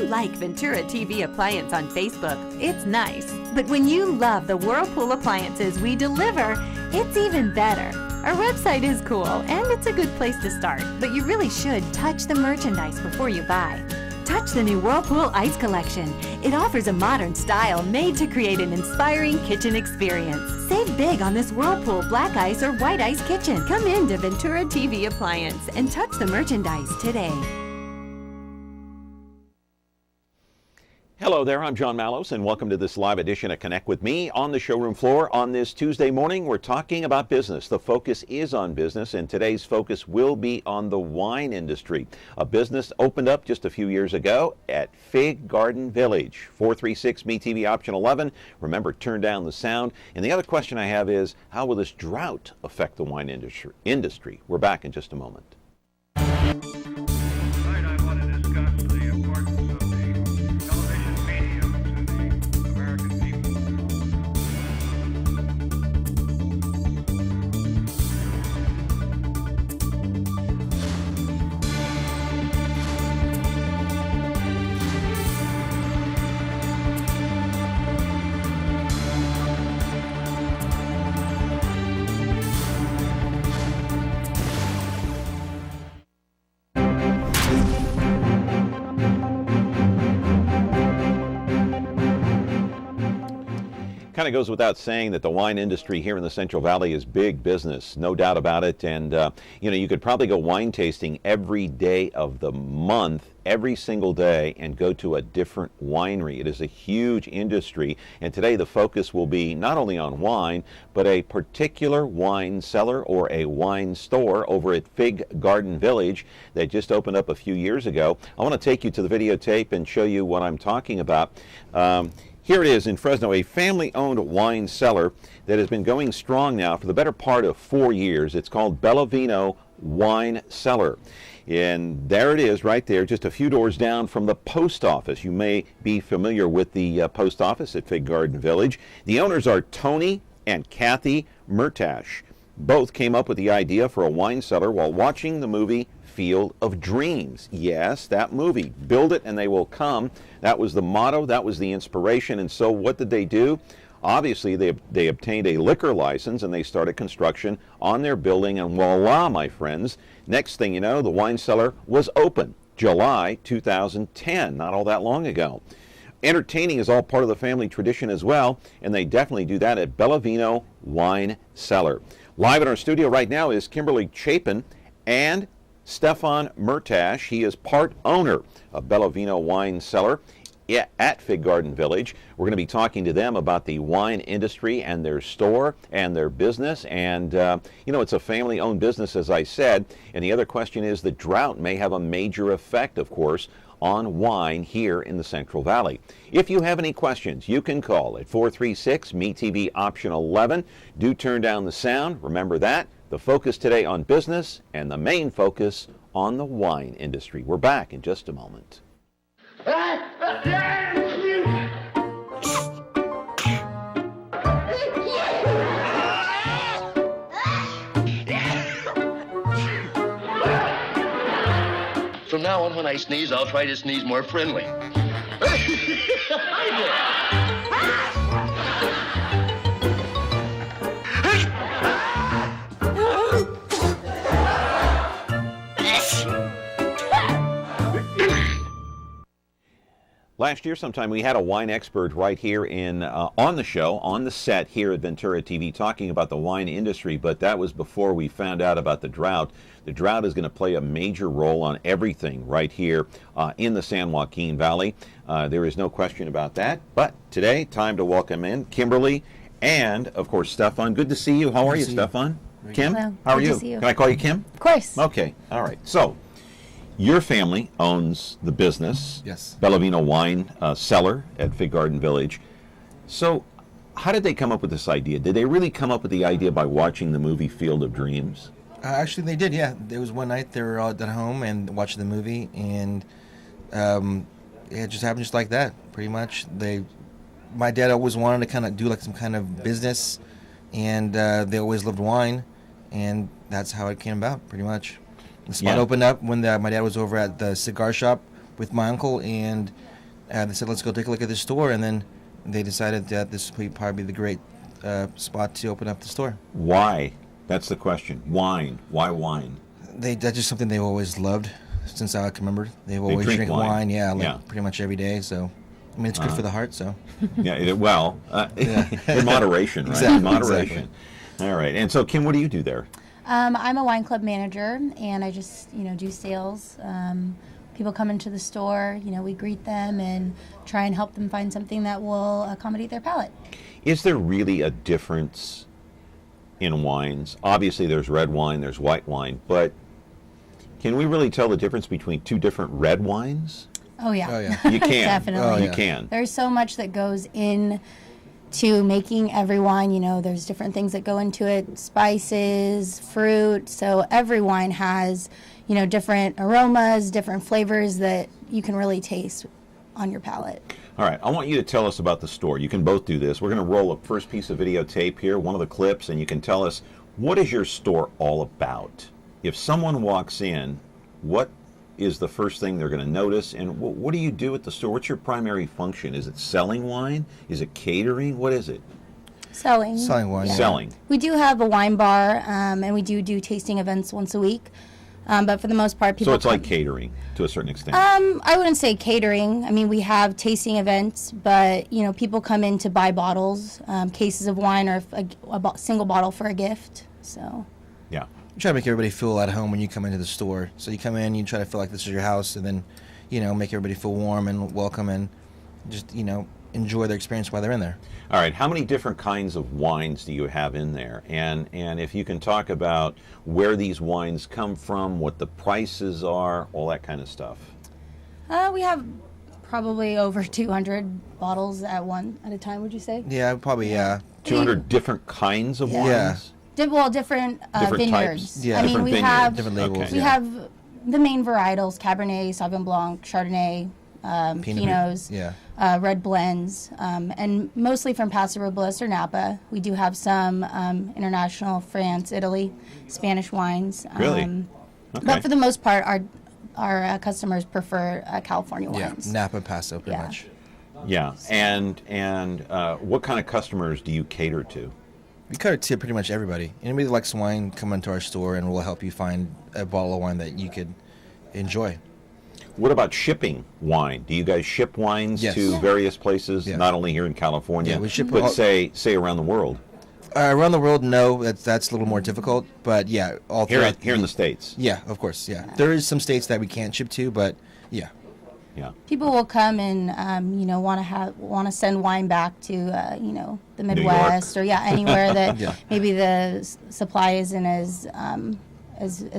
you like Ventura TV Appliance on Facebook, it's nice. But when you love the Whirlpool appliances we deliver, it's even better. Our website is cool, and it's a good place to start, but you really should touch the merchandise before you buy. Touch the new Whirlpool Ice Collection. It offers a modern style made to create an inspiring kitchen experience. Save big on this Whirlpool Black Ice or White Ice kitchen. Come in to Ventura TV Appliance and touch the merchandise today. Hello there, I'm John Mallows, and welcome to this live edition of Connect with Me. On the showroom floor on this Tuesday morning, we're talking about business. The focus is on business, and today's focus will be on the wine industry. A business opened up just a few years ago at Fig Garden Village. 436 MeTV option 11. Remember, turn down the sound. And the other question I have is, how will this drought affect the wine industry? We're back in just a moment. Kind of goes without saying that the wine industry here in the Central Valley is big business, no doubt about it. And you could probably go wine tasting every day of the month, every single day, and go to a different winery. It is a huge industry, and today the focus will be not only on wine, but a particular wine cellar or a wine store over at Fig Garden Village that just opened up a few years ago. I want to take you to the videotape and show you what I'm talking about. Here it is in Fresno, a family-owned wine cellar that has been going strong now for the better part of 4 years. It's called Vino Wine Cellar. And there it is right there, just a few doors down from the post office. You may be familiar with the post office at Fig Garden Village. The owners are Tony and Kathy Mehrtash. Both came up with the idea for a wine cellar while watching the movie Field of Dreams. Yes, that movie. Build it and they will come. That was the motto. That was the inspiration. And so what did they do? Obviously, they obtained a liquor license and they started construction on their building. And voila, my friends, next thing you know, the wine cellar was open. July 2010, not all that long ago. Entertaining is all part of the family tradition as well, and they definitely do that at Vino Wine Cellar. Live in our studio right now is Kimberly Chapin and Stephan Mehrtash. He is part owner of Vino Wine Cellar at Fig Garden Village. We're going to be talking to them about the wine industry and their store and their business. And, it's a family-owned business, as I said. And the other question is the drought may have a major effect, of course, on wine here in the Central Valley. If you have any questions, you can call at 436 MeTV option 11. Do turn down the sound. Remember that. The focus today on business and the main focus on the wine industry. We're back in just a moment. From now on, when I sneeze, I'll try to sneeze more friendly. Last year sometime we had a wine expert right here on the show, on the set here at Ventura TV, talking about the wine industry, but that was before we found out about the drought. The drought is going to play a major role on everything right here in the San Joaquin Valley. There is no question about that. But today, time to welcome in Kimberly and, of course, Stephan. Good to see you. How are you, Stephan? Kim? Hello. How are Good you? to see you? Can I call you Kim? Of course. Okay. All right. So, your family owns the business, Yes. Vino Wine Cellar at Fig Garden Village. So, how did they come up with this idea? Did they really come up with the idea by watching the movie Field of Dreams? Actually, they did, yeah. There was one night they were all at home and watching the movie, and it just happened just like that, pretty much. My dad always wanted to kind of do like some kind of business, and they always loved wine, and that's how it came about, pretty much. The spot opened up when my dad was over at the cigar shop with my uncle, and they said, let's go take a look at this store, and then they decided that this would probably be the great spot to open up the store. Why? That's the question. Wine. Why wine? That's just something they've always loved since I can remember. They've always drink wine. Yeah, pretty much every day. So, I mean, it's good for the heart. So, Yeah. In moderation, right? Exactly, In moderation. exactly. All right. And so, Kim, what do you do there? I'm a wine club manager, and I just, do sales. People come into the store, we greet them and try and help them find something that will accommodate their palate. Is there really a difference in wines? Obviously, there's red wine, there's white wine, but can we really tell the difference between two different red wines? Oh, yeah. Oh, yeah. You can. Definitely. Oh, yeah. You can. There's so much that goes in to making every wine. There's different things that go into it, spices, fruit. So every wine has, different aromas, different flavors that you can really taste on your palate. All right, I want you to tell us about the store. You can both do this. We're going to roll a first piece of videotape here, one of the clips, and you can tell us, what is your store all about? If someone walks in, what is the first thing they're going to notice, and what do you do at the store? What's your primary function? Is it selling wine? Is it catering? What is it? Selling. Selling wine. Yeah. Selling. We do have a wine bar, and we do tasting events once a week. But for the most part, people So it's like come- catering to a certain extent. I wouldn't say catering. I mean, we have tasting events, but people come in to buy bottles, cases of wine, or a single bottle for a gift. So Yeah. You try to make everybody feel at home when you come into the store. So you come in, you try to feel like this is your house, and then, make everybody feel warm and welcome, and just, enjoy their experience while they're in there. All right, how many different kinds of wines do you have in there? And if you can talk about where these wines come from, what the prices are, all that kind of stuff. we have probably over 200 bottles at a time. Would you say? Yeah, probably, yeah. 200 different kinds of Yeah. wines? Different Different vineyards. types? Yeah. I mean, Different we vineyards. have Different labels. Okay. we yeah. have the main varietals: Cabernet, Sauvignon Blanc, Chardonnay, Pinots, Yeah. red blends, and mostly from Paso Robles or Napa. We do have some international, France, Italy, Spanish wines. Really? Okay. But for the most part, our customers prefer California Yeah. wines. Napa, Paso, pretty Yeah. much. Yeah, and what kind of customers do you cater to? We cater to pretty much everybody. Anybody that likes wine, come into our store, and we'll help you find a bottle of wine that you could enjoy. What about shipping wine? Do you guys ship wines Yes. to Yeah. various places, Yeah. not only here in California, Yeah, we ship but all- say around the world? Around the world, no, that's a little more difficult. But yeah, all Here throughout in the States? Yeah, of course. Yeah, there is some states that we can't ship to, but yeah, Yeah. People will come and want to send wine back to the York. Midwest or anywhere that Yeah. maybe the supply isn't as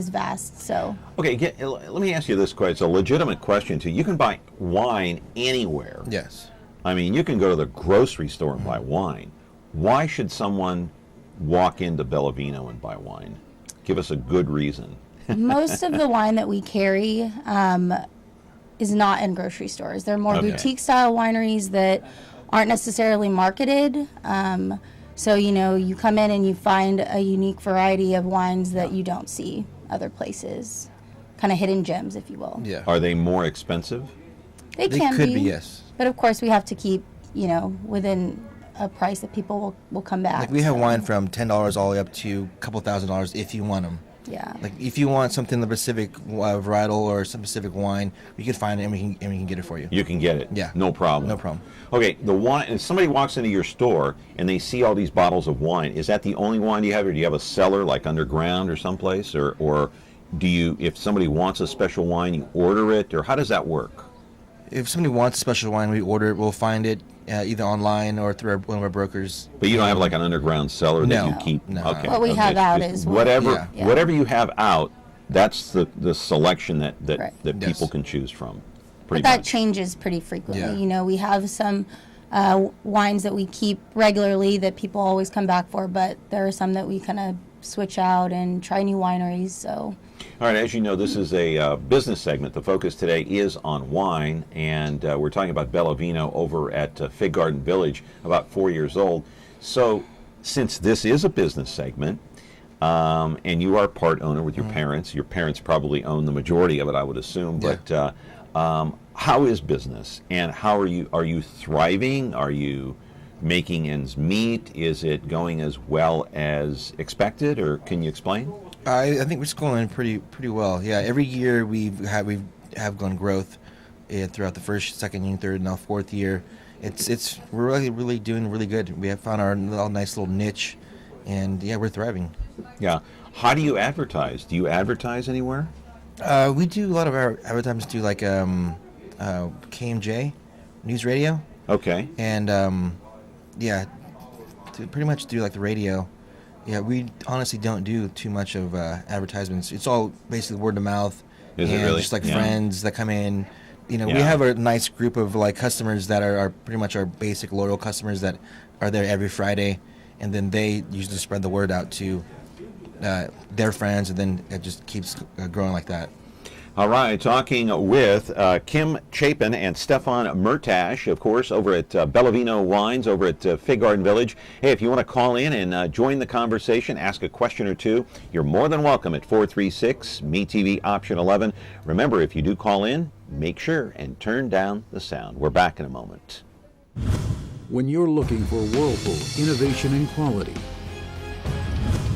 vast. So Okay, let me ask you this question. It's a legitimate question, too. You can buy wine anywhere. yes. I mean, you can go to the grocery store and buy wine. Why should someone walk into Vino and buy wine? Give us a good reason. most of the wine that we carry is not in grocery stores. They're more Okay. boutique style wineries that aren't necessarily marketed. So you come in and you find a unique variety of wines that you don't see other places, kind of hidden gems, if you will. Yeah, Are they more expensive? They they can could be, be, yes. but of course we have to keep within a price that people will come back. Like we have so, wine from $10 all the way up to a couple $1,000s if you want them. Yeah. Like if you want something the specific varietal or some specific wine, we can find it and we can get it for you. You can get it. Yeah. No problem. No problem. Okay, the wine, if somebody walks into your store and they see all these bottles of wine, is that the only wine you have, or do you have a cellar like underground or someplace, or do you, if somebody wants a special wine, you order it, or how does that work? If somebody wants special wine, we order it. We'll find it either online or through one of our brokers. But you don't have like an underground cellar that No. you keep. No. Okay. What we okay. have out Just is whatever Yeah. whatever you have out. That's the selection that Right. that Yes. people can choose from. But Pretty that much. changes pretty frequently. Yeah. We have some wines that we keep regularly that people always come back for, but there are some that we kind of switch out and try new wineries. So All right, as you know, this is a business segment. The focus today is on wine, and we're talking about Vino over at Fig Garden Village, about 4 years old. So, since this is a business segment, and you are part owner with your parents probably own the majority of it, I would assume, Yeah. but how is business, and how are you? Are you thriving? Are you making ends meet? Is it going as well as expected, or can you explain? I think we're just going pretty well. Yeah, every year we have gone growth throughout the first, second, and third, and now fourth year. We're really doing really good. We have found our nice little niche, and yeah, we're thriving. Yeah. How do you advertise? Do you advertise anywhere? We do a lot of our advertisements through like KMJ News Radio. Okay. And yeah, pretty much do like the radio. Yeah, we honestly don't do too much of advertisements. It's all basically word of mouth. Is and it really? Just like Yeah. friends that come in. You know, we Yeah. have a nice group of like customers that are pretty much our basic loyal customers that are there every Friday, and then they usually spread the word out to their friends, and then it just keeps growing like that. All right, talking with Kim Chapin and Stephan Mehrtash, of course, over at Vino Wines, over at Fig Garden Village. Hey, if you want to call in and join the conversation, ask a question or two, you're more than welcome at 436 MeTV option 11. Remember, if you do call in, make sure and turn down the sound. We're back in a moment. When you're looking for Whirlpool innovation and quality,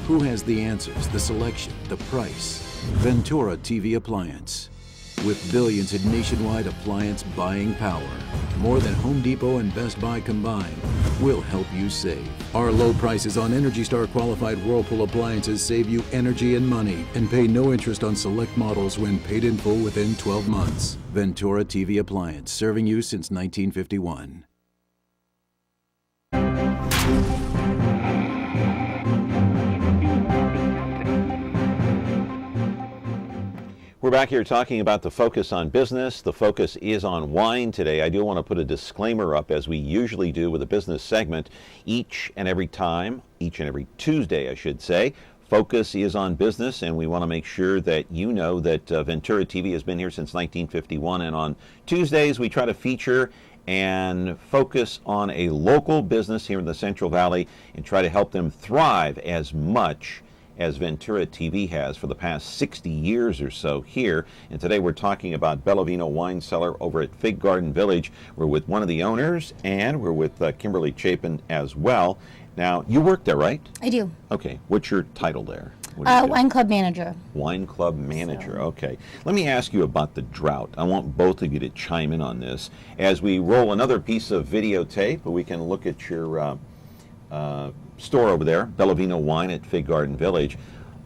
who has the answers, the selection, the price? Ventura TV Appliance. With billions in nationwide appliance buying power, more than Home Depot and Best Buy combined, we'll help you save. Our low prices on Energy Star qualified Whirlpool appliances save you energy and money, and pay no interest on select models when paid in full within 12 months. Ventura TV Appliance, serving you since 1951. We're back here talking about the focus on business. The focus is on wine today. I do want to put a disclaimer up, as we usually do with a business segment, each and every Tuesday, I should say. Focus is on business, and we want to make sure that you know that Ventura TV has been here since 1951, and on Tuesdays we try to feature and focus on a local business here in the Central Valley and try to help them thrive as much as Ventura TV has for the past 60 years or so here. And today we're talking about Vino Wine Cellar over at Fig Garden Village. We're with one of the owners, and we're with Kimberly Chapin as well. Now, you work there, right? I do. Okay. What's your title there? What do you do? Wine club manager. Wine club manager. Okay. Let me ask you about the drought. I want both of you to chime in on this. As we roll another piece of videotape, we can look at your store over there, Vino Wine at Fig Garden Village.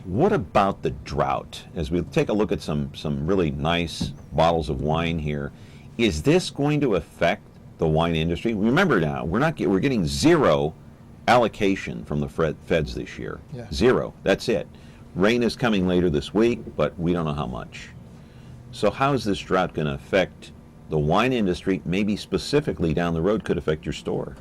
What about the drought? As we take a look at some really nice bottles of wine here, is this going to affect the wine industry? Remember now, we're getting zero allocation from the feds this year. Yeah. Zero. That's it. Rain is coming later this week, but we don't know how much. So how is this drought going to affect the wine industry? Maybe specifically down the road could affect your store.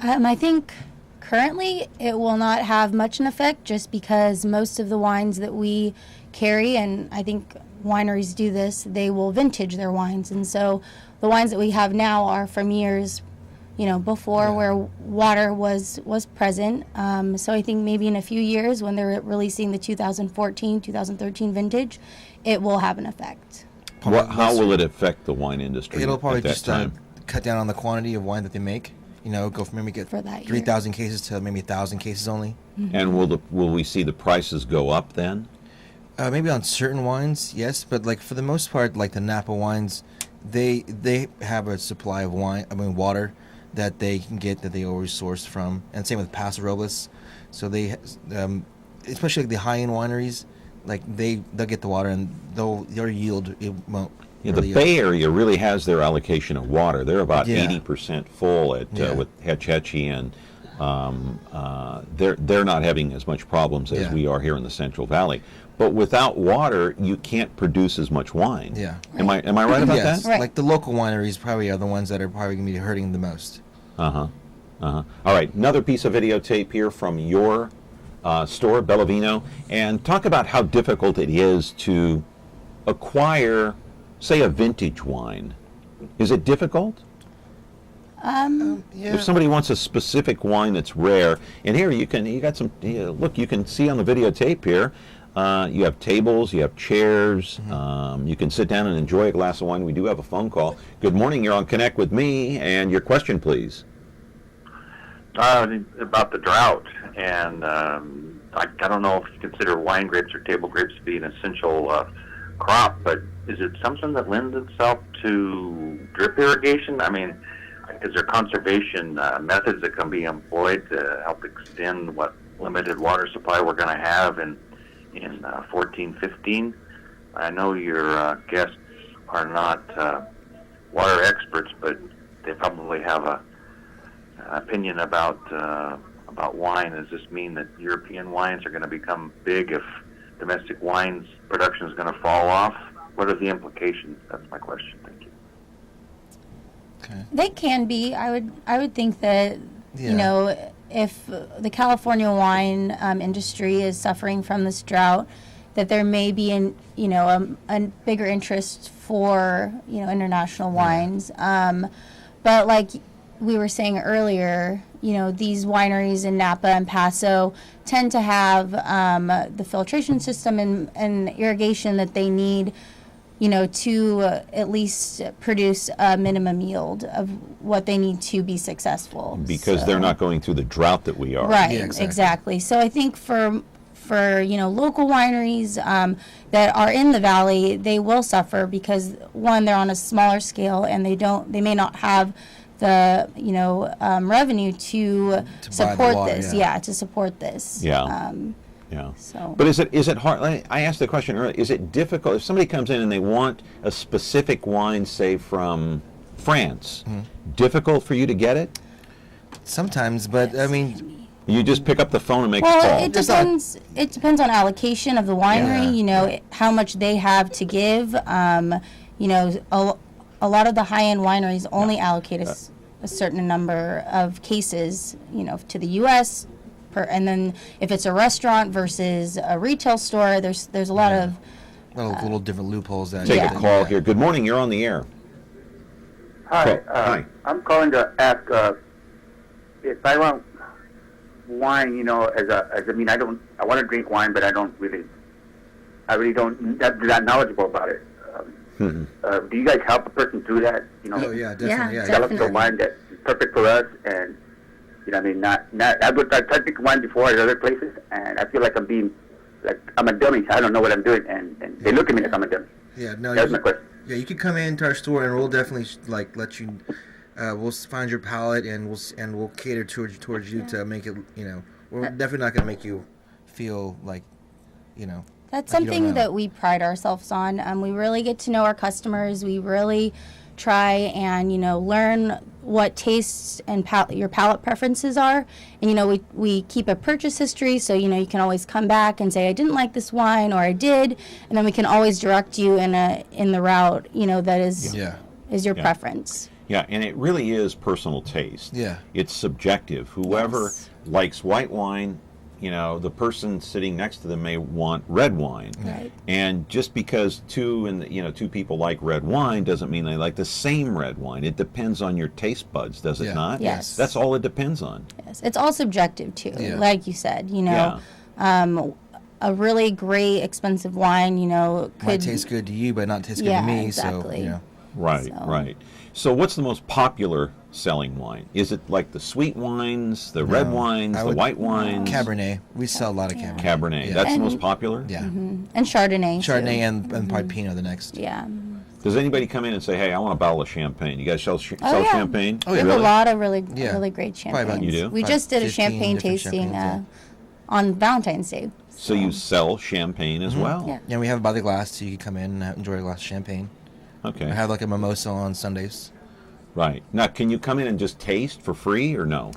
I think currently it will not have much an effect, just because most of the wines that we carry, and I think wineries do this, they will vintage their wines. And so the wines that we have now are from years, before, where water was present. So I think maybe in a few years, when they're releasing the 2014, 2013 vintage, it will have an effect. How will it affect the wine industry? It'll probably at that just time? cut down on the quantity of wine that they make. Go from maybe get For that year. 3,000 cases to maybe 1,000 cases only. And will we see the prices go up then? Maybe on certain wines, yes, but like for the most part, like the Napa wines, they have a supply of water that they can get, that they always source from, and same with Paso Robles. So they, especially like the high-end wineries, like they'll get the water, and their yield it won't. Yeah, the Bay Area really has their allocation of water. They're about Yeah. 80% full with Hetch Hetchy, and they're not having as much problems as we are here in the Central Valley. But without water, you can't produce as much wine. Yeah. Am I right about Yes, that? Right. like the local wineries probably are the ones that are probably going to be hurting the most. All right, another piece of videotape here from your store, Vino, and talk about how difficult it is to acquire, say, a vintage wine. Is it difficult? Yeah. If somebody wants a specific wine that's rare, and here you can see on the videotape here, You have tables, you have chairs. You can sit down and enjoy a glass of wine. We do have a phone call. Good morning. You're on Connect with Me, and your question, please. About the drought, and I don't know if you consider wine grapes or table grapes to be an essential crop, but is it something that lends itself to drip irrigation? I mean, is there conservation methods that can be employed to help extend what limited water supply we're going to have in 14-15? I know your guests are not water experts, but they probably have a opinion about wine. Does this mean that European wines are going to become big if domestic wines production is going to fall off? What are the implications? That's my question. Thank you. Okay. They can be. I would think that if the California wine industry is suffering from this drought, that there may be a bigger interest for international wines. But like we were saying earlier, these wineries in Napa and Paso tend to have the filtration system and irrigation that they need, to at least produce a minimum yield of what they need to be successful. Because they're not going through the drought that we are. Right, Yeah, exactly. So I think for local wineries that are in the valley, they will suffer because, one, they're on a smaller scale and they may not have the revenue to support buy the water, this. yeah. To support this. Yeah. Yeah. So. But is it hard? I asked the question earlier. Is it difficult if somebody comes in and they want a specific wine, say from France? Difficult for you to get it? Sometimes, but I mean, You just pick up the phone and make a call. Well, it depends. It depends on allocation of the winery. Yeah. How much they have to give. A lot of the high-end wineries only allocate a certain number of cases, to the U.S. And then if it's a restaurant versus a retail store, there's a lot of little different loopholes that. Take a call here. Good morning. You're on the air. Hi. Hi. I'm calling to ask if I want wine. I want to drink wine, but I really don't. I'm not knowledgeable about it. Do you guys help a person do that? Oh yeah, definitely. Yeah, Develop the wine that's perfect for us, and I tried to drink wine before at other places, and I feel like I'm a dummy. I don't know what I'm doing, and they look at me like I'm a dummy. Yeah, no. That's my question. Yeah, you can come into our store, and we'll definitely let you. We'll find your palate, and we'll cater towards you to make it. We're definitely not going to make you feel like, That's like you don't something know. that we pride ourselves on. We really get to know our customers. We really try and learn what tastes and your palate preferences are. And we keep a purchase history, so you can always come back and say I didn't like this wine or I did, and then we can always direct you in the route that is your preference. Yeah, and it really is personal taste. Yeah. It's subjective. Whoever likes white wine, the person sitting next to them may want red wine. Right. And just because two people like red wine doesn't mean they like the same red wine. It depends on your taste buds, does it not? Yes. That's all it depends on. Yes, it's all subjective too. Yeah. Like you said, Yeah. A really great expensive wine, could might taste good to you, but not taste good to me. exactly. So Right, So- right. So what's the most popular selling wine? Is it like the sweet wines, the red wines, the white wines? Cabernet. We sell a lot of Cabernet. Cabernet. Yeah. That's the And- most popular? Yeah. And Chardonnay. too. Chardonnay and probably Pinot the next. Yeah. Does anybody come in and say, hey, I want a bottle of champagne? You guys sell Oh, yeah. champagne? Oh, We yeah. have Really? a lot of really Yeah. great Probably about- champagnes. You do? We Probably just did a 15 champagne different tasting champagnes, on Valentine's Day. So you sell champagne as well? Yeah. Yeah, we have it by the glass, so you can come in and enjoy a glass of champagne. Okay. I have like a mimosa on Sundays. Right. Now, can you come in and just taste for free or no?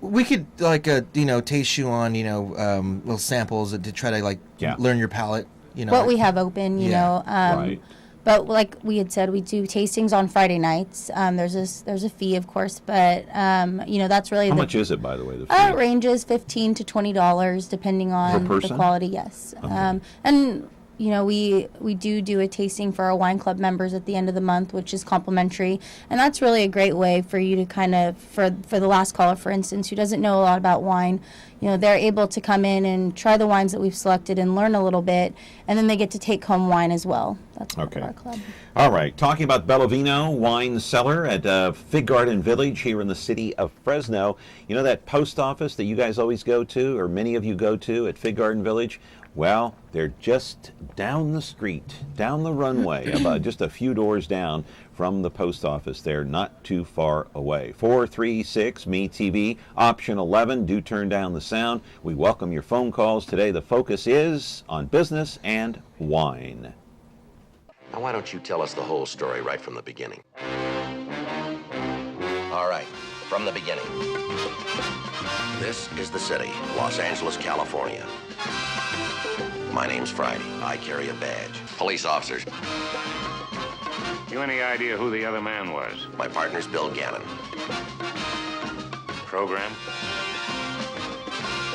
We could taste you on little samples to try to learn your palate. What we have open, Right. But like we had said, we do tastings on Friday nights. There's a fee, of course, but that's really How much is it, by the way? The It fee? ranges $15 to $20 depending on Per the person? quality. Yes, Okay. and we do a tasting for our wine club members at the end of the month, which is complimentary, and that's really a great way for you to kind of, for the last caller, for instance, who doesn't know a lot about wine, they're able to come in and try the wines that we've selected and learn a little bit, and then they get to take home wine as well. That's part of our club. All right, talking about Vino Wine Cellar at Fig Garden Village here in the city of Fresno. You know that post office that you guys always go to, or many of you go to at Fig Garden Village? Well, they're just down the street, down the runway, about just a few doors down from the post office. They're not too far away. 436 MeTV, option 11. Do turn down the sound. We welcome your phone calls. Today the focus is on business and wine. Now, why don't you tell us the whole story right from the beginning? All right, from the beginning. This is the city, Los Angeles, California. My name's Friday. I carry a badge. Police officers. You any idea who the other man was? My partner's Bill Gannon. Program?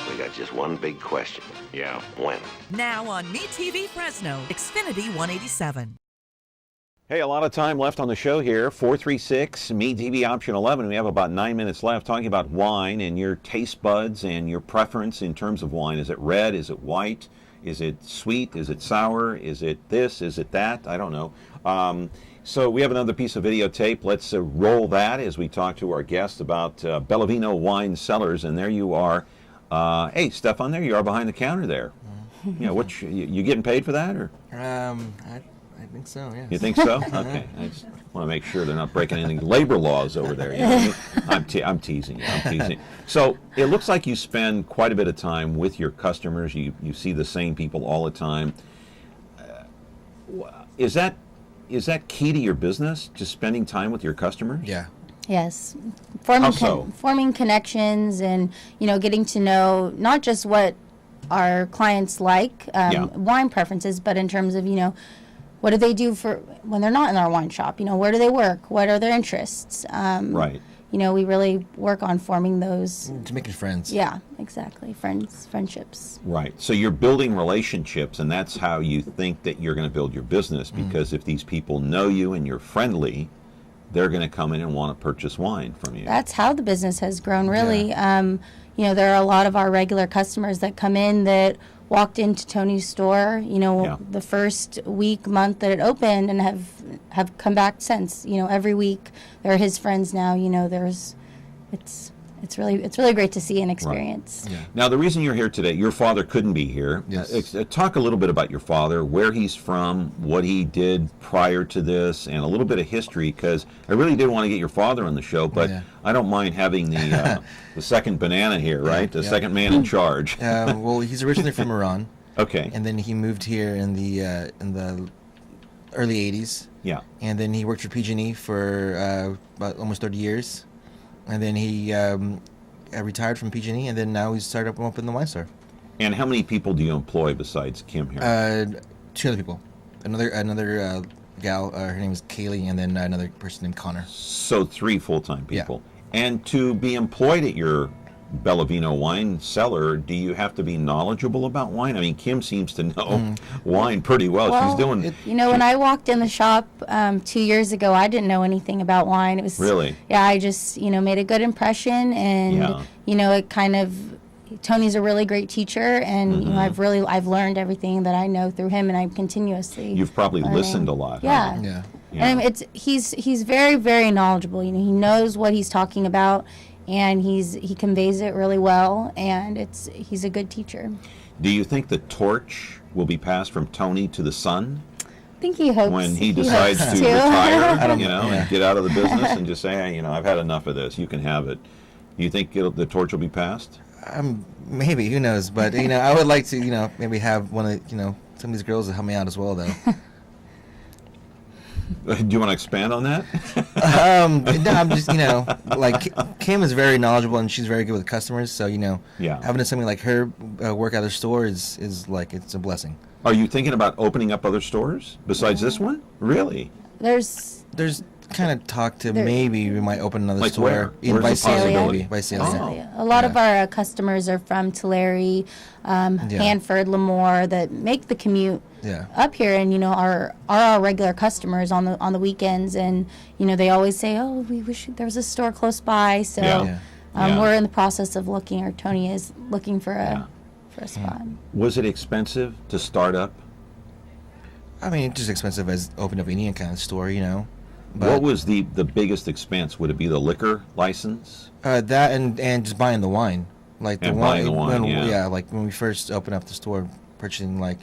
We got just one big question. Yeah. When? Now on MeTV Fresno, Xfinity 187. Hey, a lot of time left on the show here. 436 MeTV option 11. We have about 9 minutes left talking about wine and your taste buds and your preference in terms of wine. Is it red? Is it white? Is it sweet? Is it sour? Is it this? Is it that? I don't know. So we have another piece of videotape. Let's roll that as we talk to our guest about Vino Wine Cellars. And there you are. Hey, Stephan, there you are behind the counter there. You getting paid for that? Or? I think so, yes. You think so? Okay. I just want to make sure they're not breaking any labor laws over there. I'm teasing you. So it looks like you spend quite a bit of time with your customers. You see the same people all the time. Is that key to your business, just spending time with your customers? Yeah. Yes. How so? Forming connections and, getting to know not just what our clients like, wine preferences, but in terms of, what do they do for when they're not in our wine shop? Where do they work? What are their interests? Right. We really work on forming those. To making friends. Yeah, exactly. Friendships. Right. So you're building relationships, and that's how you think that you're going to build your business, because if these people know you and you're friendly, they're going to come in and want to purchase wine from you. That's how the business has grown, really. Yeah. There are a lot of our regular customers that come in that walked into Tony's store, the first month that it opened, and have come back since. Every week they're his friends now. It's really great to see and experience. Right. Yeah. Now, the reason you're here today, your father couldn't be here. Yes. Talk a little bit about your father, where he's from, what he did prior to this, and a little bit of history, because I really did want to get your father on the show, but I don't mind having the second banana here, right? The second man in charge. Well, he's originally from Iran. Okay. And then he moved here in the early 80s. Yeah. And then he worked for PG&E for about almost 30 years. And then he retired from PG&E, and then now he's started up in the wine store. And how many people do you employ besides Kim here? 2 other people. Another gal, her name is Kaylee, and then another person named Connor. So 3 full-time people. Yeah. And to be employed at your Vino Wine Cellar, do you have to be knowledgeable about wine? I mean, Kim seems to know wine pretty well. She's doing... when I walked in the shop 2 years ago, I didn't know anything about wine. It was... Really? Yeah, I just, made a good impression, and, it kind of... Tony's a really great teacher, and I've learned everything that I know through him, and I'm continuously... You've probably learning. listened a lot. Yeah. Huh? Yeah. And he's very, very knowledgeable. He knows what he's talking about, and he conveys it really well, and he's a good teacher. Do you think the torch will be passed from Tony to the son? I think he hopes. When he decides to retire, and get out of the business and just say, hey, I've had enough of this. You can have it. Do you think the torch will be passed? Maybe, who knows? But I would like to, maybe have one of some of these girls to help me out as well, though. Do you want to expand on that? No, I'm just, like Kim is very knowledgeable and she's very good with customers. So, having something like her work out of the store is like, it's a blessing. Are you thinking about opening up other stores besides this one? Really? There's kind of talked to maybe we might open another Like store where? in Where's the possibility? Visalia. A lot of our customers are from Tulare, Hanford, Lemoore, that make the commute up here, and are our regular customers on the weekends, and they always say, "Oh, we wish there was a store close by." So we're in the process of looking, or Tony is looking for a spot. Was it expensive to start up? I mean, just expensive as open up any kind of store, But what was the biggest expense? Would it be the liquor license? That and just buying the wine, like the And wine. buying the wine, like when we first opened up the store, purchasing like,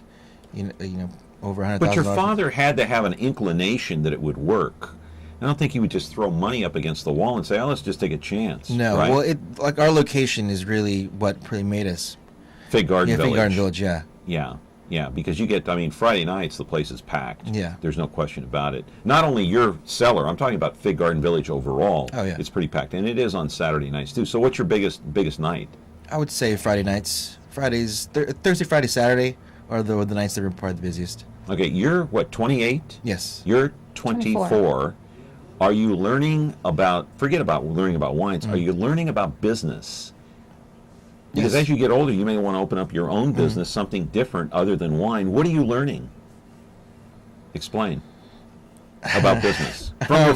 over $100,000. But your father had to have an inclination that it would work. I don't think he would just throw money up against the wall and say, "Oh, let's just take a chance." No, right? well, like our location is really what really made us. Fig Garden Village. Fig Garden Village, Yeah, because you get, Friday nights the place is packed. Yeah. There's no question about it. Not only your cellar, I'm talking about Fig Garden Village overall. Oh, yeah. It's pretty packed, and it is on Saturday nights too. So what's your biggest night? I would say Friday nights. Thursday, Friday, Saturday are the nights that are probably the busiest. Okay, you're what, 28? Yes. You're 24. Are you learning about, forget about learning about wines, are you learning about business? Because as you get older, you may want to open up your own business, something different other than wine. What are you learning? Explain about business. From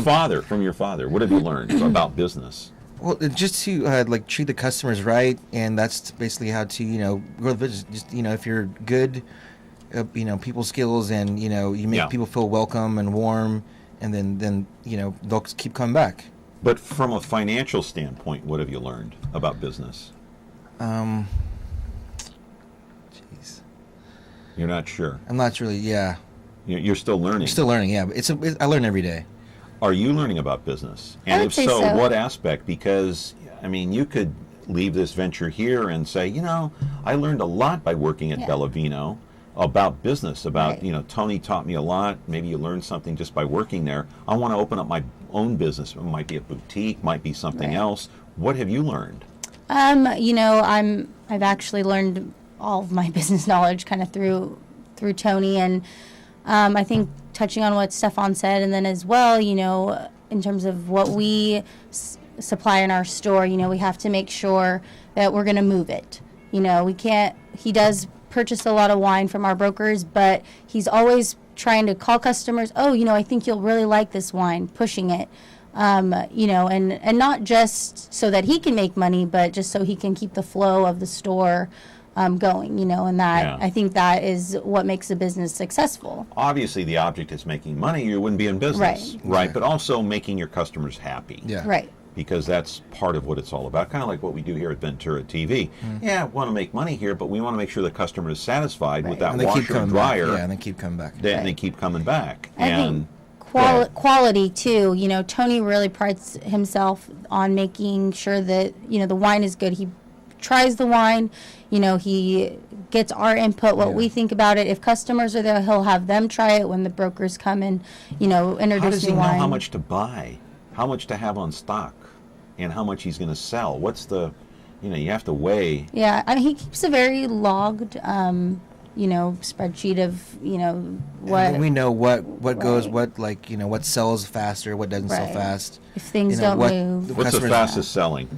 your father. What have you learned about business? Well, just to treat the customers right, and that's basically how to grow the business. Just if you're good, people skills, and you make people feel welcome and warm, and then they'll keep coming back. But from a financial standpoint, what have you learned about business? Jeez. You're not sure. I'm not really. Yeah. You're still learning. I'm still learning. Yeah, but I learn every day. Are you learning about business? And I would if say so, what aspect? Because you could leave this venture here and say, I learned a lot by working at Bella Vino about business. About Tony taught me a lot. Maybe you learned something just by working there. I want to open up my own business. It might be a boutique, might be something else. What have you learned? I've actually learned all of my business knowledge kind of through Tony, and I think touching on what Stephan said, and then as well, in terms of what we supply in our store, we have to make sure that we're going to move it. We can't. He does purchase a lot of wine from our brokers, but he's always trying to call customers. Oh, I think you'll really like this wine, pushing it. And not just so that he can make money, but just so he can keep the flow of the store going, and that I think that is what makes a business successful. Obviously, the object is making money. You wouldn't be in business, right? But also making your customers happy, right? Because that's part of what it's all about. Kind of like what we do here at Ventura TV. Yeah, we want to make money here, but we want to make sure the customer is satisfied with that washer and dryer. Yeah, and they keep coming back. And they keep coming back. Quality too. Tony really prides himself on making sure that the wine is good. He tries the wine. He gets our input, what we think about it. If customers are there, he'll have them try it when the brokers come and introduce new wine. How does he know how much to buy, how much to have on stock, and how much he's going to sell? What's the, you have to weigh. Yeah, he keeps a very logged. Spreadsheet of, what... And we know what goes, what sells faster, what doesn't sell fast. If things don't move. What's the fastest selling?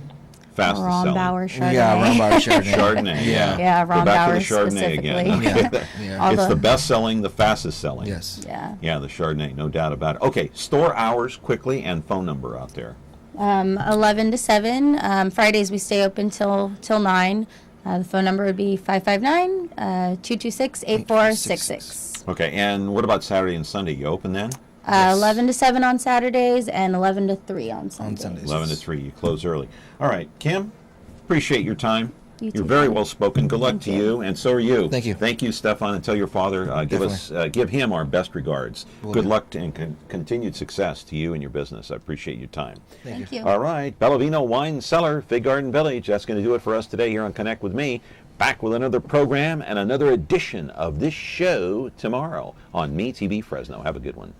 Rombauer Chardonnay. Yeah, Rombauer Chardonnay. Chardonnay, Yeah, Go back to the Rombauer Chardonnay again. specifically. It's the best selling, the fastest selling. Yes. Yeah, the Chardonnay, no doubt about it. Okay, store hours quickly and phone number out there. 11 to 7. Fridays we stay open till 9. The phone number would be 559-226-8466. Okay, and what about Saturday and Sunday? You open then? 11 to 7 on Saturdays and 11 to 3 on Sundays. 11 to 3, you close early. All right, Kim, appreciate your time. You're very well spoken. Good luck to you, and so are you. Thank you. Thank you, Stephan, and tell your father, give him our best regards. Good luck and continued success to you and your business. I appreciate your time. Thank you. All right, Bella Vino Wine Cellar, Fig Garden Village. That's going to do it for us today here on Connect with Me. Back with another program and another edition of this show tomorrow on MeTV Fresno. Have a good one.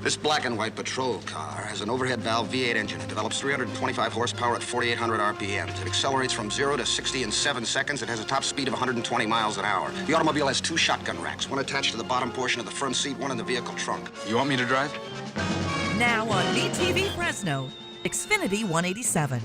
This black and white patrol car has an overhead valve V8 engine. It develops 325 horsepower at 4,800 RPMs. It accelerates from 0 to 60 in 7 seconds. It has a top speed of 120 miles an hour. The automobile has 2 shotgun racks, one attached to the bottom portion of the front seat, one in the vehicle trunk. You want me to drive? Now on MeTV Fresno, Xfinity 187.